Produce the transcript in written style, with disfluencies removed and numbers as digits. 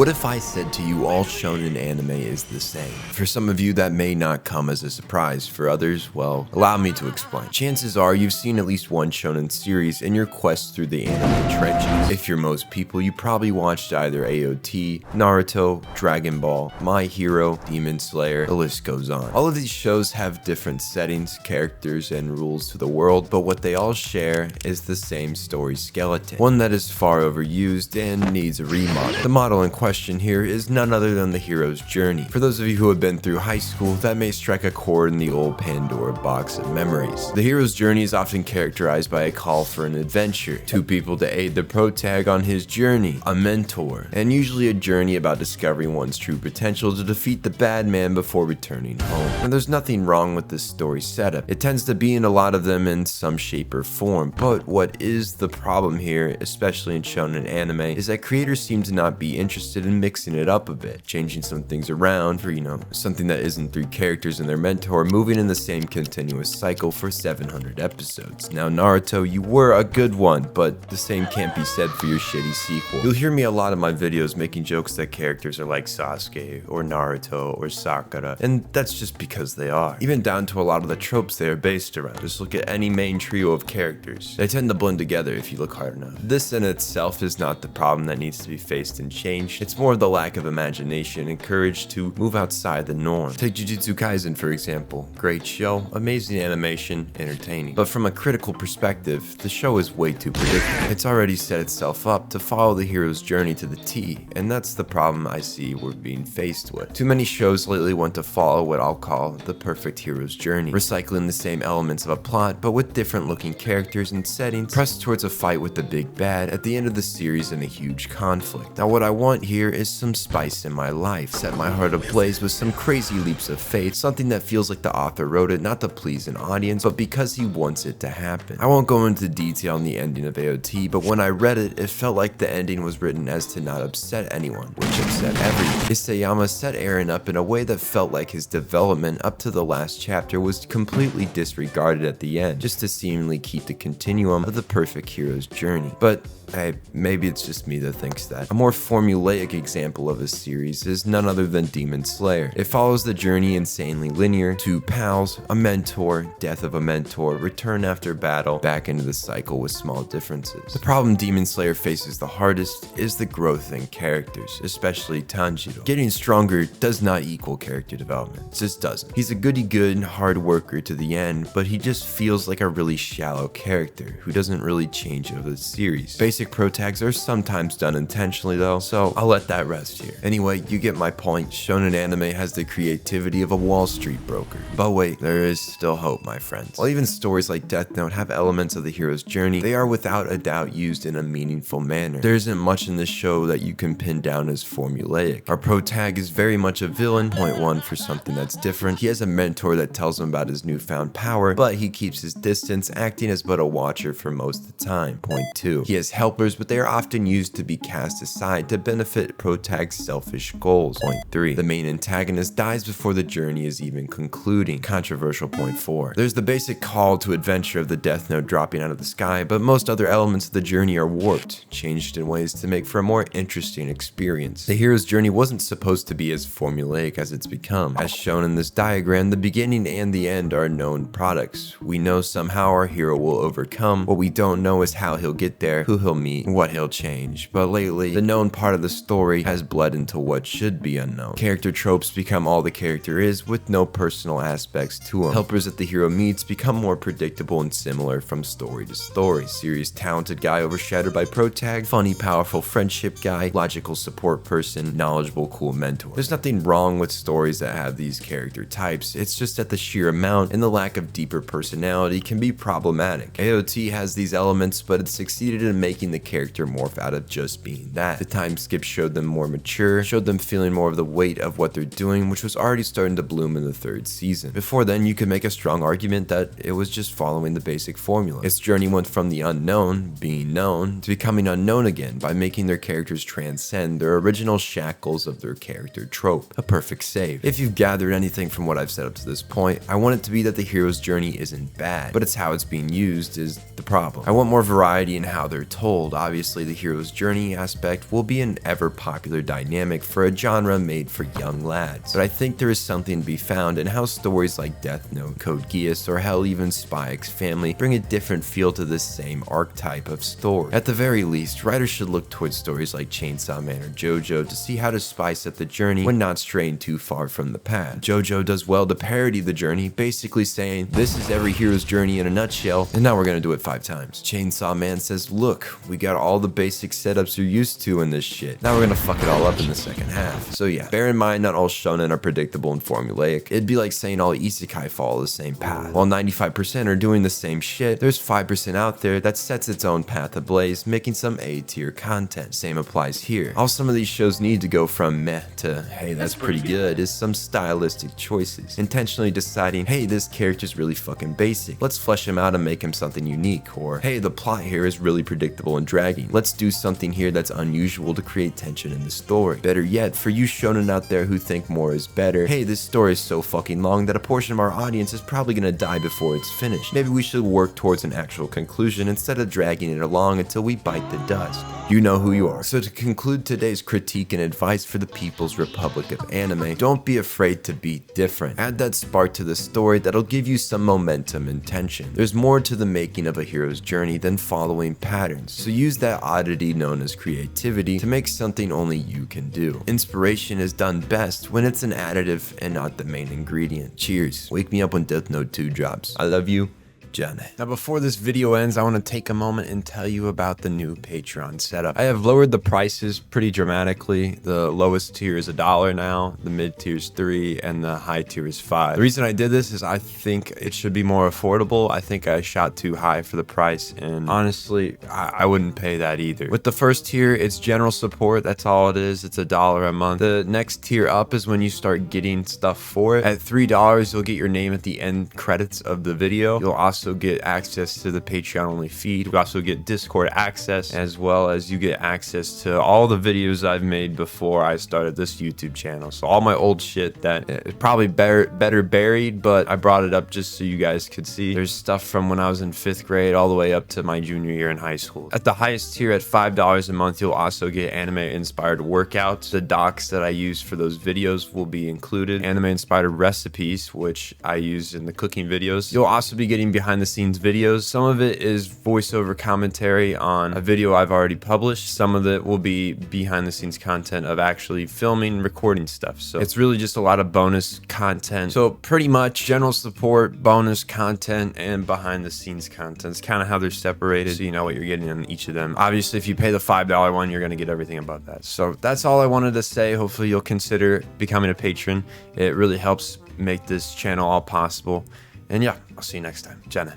What if I said to you all shonen anime is the same? For some of you that may not come as a surprise, for others, well, allow me to explain. Chances are you've seen at least one shonen series in your quest through the anime trenches. If you're most people, you probably watched either AOT, Naruto, Dragon Ball, My Hero, Demon Slayer, the list goes on. All of these shows have different settings, characters, and rules to the world, but what they all share is the same story skeleton, one that is far overused and needs a remodel. The model in question here is none other than the hero's journey. For those of you who have been through high school, that may strike a chord in the old Pandora box of memories. The hero's journey is often characterized by a call for an adventure, two people to aid the protag on his journey, a mentor, and usually a journey about discovering one's true potential to defeat the bad man before returning home. And there's nothing wrong with this story setup. It tends to be in a lot of them in some shape or form, but what is the problem here, especially in shonen anime, is that creators seem to not be interested in mixing it up a bit, changing some things around for, something that isn't three characters and their mentor moving in the same continuous cycle for 700 episodes. Now Naruto, you were a good one, but the same can't be said for your shitty sequel. You'll hear me a lot in my videos making jokes that characters are like Sasuke or Naruto or Sakura, and that's just because they are. Even down to a lot of the tropes they are based around. Just look at any main trio of characters. They tend to blend together if you look hard enough. This in itself is not the problem that needs to be faced and changed. It's more the lack of imagination and courage to move outside the norm. Take Jujutsu Kaisen for example. Great show, amazing animation, entertaining. But from a critical perspective, the show is way too predictable. It's already set itself up to follow the hero's journey to the T, and that's the problem I see we're being faced with. Too many shows lately want to follow what I'll call the perfect hero's journey, recycling the same elements of a plot but with different looking characters and settings, pressed towards a fight with the big bad at the end of the series in a huge conflict. Now what I want here is some spice in my life, set my heart ablaze with some crazy leaps of faith, something that feels like the author wrote it not to please an audience, but because he wants it to happen. I won't go into detail on the ending of AOT, but when I read it, it felt like the ending was written as to not upset anyone, which upset everyone. Isayama set Eren up in a way that felt like his development up to the last chapter was completely disregarded at the end, just to seemingly keep the continuum of the perfect hero's journey. But hey, maybe it's just me that thinks that. A more formulaic example of a series is none other than Demon Slayer. It follows the journey insanely linear, two pals, a mentor, death of a mentor, return after battle, back into the cycle with small differences. The problem Demon Slayer faces the hardest is the growth in characters, especially Tanjiro. Getting stronger does not equal character development, it just doesn't. He's a goody-good hard worker to the end, but he just feels like a really shallow character who doesn't really change over the series. Basic protags are sometimes done intentionally though, so I'll let that rest here. Anyway, you get my point. Shonen anime has the creativity of a Wall Street broker. But wait, there is still hope, my friends. While even stories like Death Note have elements of the hero's journey, they are without a doubt used in a meaningful manner. There isn't much in this show that you can pin down as formulaic. Our protag is very much a villain, point one for something that's different. He has a mentor that tells him about his newfound power, but he keeps his distance, acting as but a watcher for most of the time. Point two, he has helpers, but they are often used to be cast aside to benefit protag's selfish goals. Point three, the main antagonist dies before the journey is even concluding. Controversial. Point four, there's the basic call to adventure of the Death Note dropping out of the sky, but most other elements of the journey are warped, changed in ways to make for a more interesting experience. The hero's journey wasn't supposed to be as formulaic as it's become. As shown in this diagram, the beginning and the end are known products. We know somehow our hero will overcome. What we don't know is how he'll get there, who he'll meet, what he'll change. But lately, the known part of the story has bled into what should be unknown. Character tropes become all the character is with no personal aspects to him. Helpers that the hero meets become more predictable and similar from story to story. Serious talented guy overshadowed by protag, funny powerful friendship guy, logical support person, knowledgeable cool mentor. There's nothing wrong with stories that have these character types, it's just that the sheer amount and the lack of deeper personality can be problematic. AOT has these elements, but it succeeded in making the character morph out of just being that. The time skip showed them more mature, showed them feeling more of the weight of what they're doing, which was already starting to bloom in the third season. Before then, you could make a strong argument that it was just following the basic formula. Its journey went from the unknown, being known, to becoming unknown again by making their characters transcend their original shackles of their character trope. A perfect save. If you've gathered anything from what I've said up to this point, I want it to be that the hero's journey isn't bad, but it's how it's being used is the problem. I want more variety in how they're told. Obviously, the hero's journey aspect will be an ever popular dynamic for a genre made for young lads. But I think there is something to be found in how stories like Death Note, Code Geass, or hell even Spy X Family bring a different feel to this same archetype of story. At the very least, writers should look towards stories like Chainsaw Man or JoJo to see how to spice up the journey when not straying too far from the path. JoJo does well to parody the journey, basically saying, this is every hero's journey in a nutshell, and now we're gonna do it 5 times. Chainsaw Man says, look, we got all the basic setups you're used to in this shit. Now we're gonna fuck it all up in the second half. So yeah, bear in mind not all shonen are predictable and formulaic. It'd be like saying all isekai follow the same path. While 95% are doing the same shit, there's 5% out there that sets its own path ablaze, making some A-tier content. Same applies here. All some of these shows need to go from meh to hey, that's pretty good is some stylistic choices. Intentionally deciding, hey, this character's really fucking basic. Let's flesh him out and make him something unique. Or hey, the plot here is really predictable and dragging. Let's do something here that's unusual to create tension in the story. Better yet, for you shonen out there who think more is better, hey, this story is so fucking long that a portion of our audience is probably gonna die before it's finished. Maybe we should work towards an actual conclusion instead of dragging it along until we bite the dust. You know who you are. So to conclude today's critique and advice for the People's Republic of Anime, don't be afraid to be different. Add that spark to the story that'll give you some momentum and tension. There's more to the making of a hero's journey than following patterns, so use that oddity known as creativity to make something only you can do. Inspiration is done best when it's an additive and not the main ingredient. Cheers. Wake me up when Death Note 2 drops. I love you. Johnny. Now before this video ends, I want to take a moment and tell you about the new Patreon setup. I have lowered the prices pretty dramatically. The lowest tier is $1 now, the mid tier is $3, and the high tier is $5. The reason I did this is I think it should be more affordable. I think I shot too high for the price, and honestly, I wouldn't pay that either. With the first tier, it's general support. That's all it is. It's $1 a month. The next tier up is when you start getting stuff for it. At $3, you'll get your name at the end credits of the video. You'll also get access to the Patreon only feed. You also get Discord access, as well as you get access to all the videos I've made before I started this YouTube channel. So all my old shit that is probably better buried, but I brought it up just so you guys could see. There's stuff from when I was in 5th grade all the way up to my junior year in high school. At the highest tier at $5 a month, you'll also get anime inspired workouts. The docs that I use for those videos will be included. Anime inspired recipes, which I use in the cooking videos. You'll also be getting behind the scenes videos. Some of it is voiceover commentary on a video I've already published. Some of it will be behind the scenes content of actually filming and recording stuff. So it's really just a lot of bonus content. So pretty much general support, bonus content, and behind the scenes content. It's kind of how they're separated, so you know what you're getting on each of them. Obviously, if you pay the $5 one, you're going to get everything above that. So that's all I wanted to say. Hopefully you'll consider becoming a patron. It really helps make this channel all possible. And yeah, I'll see you next time. Jenna.